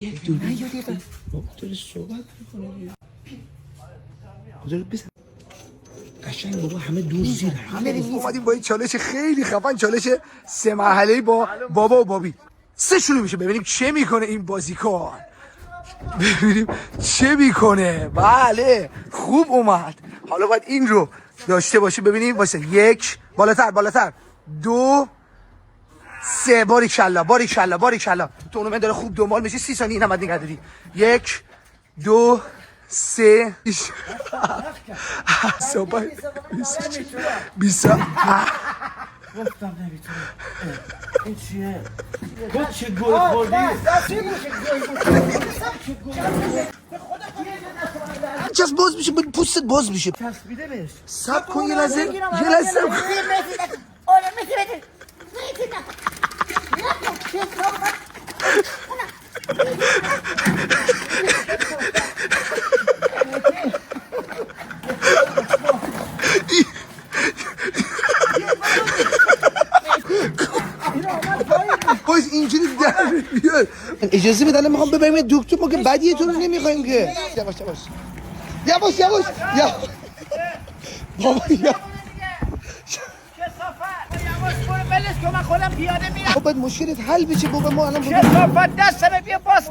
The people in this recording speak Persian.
یک دونه یا دیگه بابا داره صحبت میکنه بذار بزن قشنگ بابا همه دور زیر همه اومدیم با این چالش خیلی خفن، چالش 3 مرحله‌ای با بابا و بابی. شروع میشه. ببینیم چه میکنه این بازیکن، ببینیم چه میکنه. بله خوب اومد. حالا باید این رو داشته باشه. ببینیم واسه 1 بالاتر 2 3 باریکشالله تورنمنت داره خوب دنبال میشه. 30 ثانیه نمد نگه داری. 1 2 3 صحبت 20 گفتم نمیتونه. این چیه؟ گفت چه گل خوردی؟ چس باز میشه، پوستت باز میشه. چسبیده بهش. سب کن یه لحظه باز اینجوری در بیار. اجازه بده الان میخوام ببریم دکتر، ما که بدیه تو رو نمیخوایم که. یواش بابا باید مشکلت حل بشه بابا. ما الان کسافت دستمه بیا باز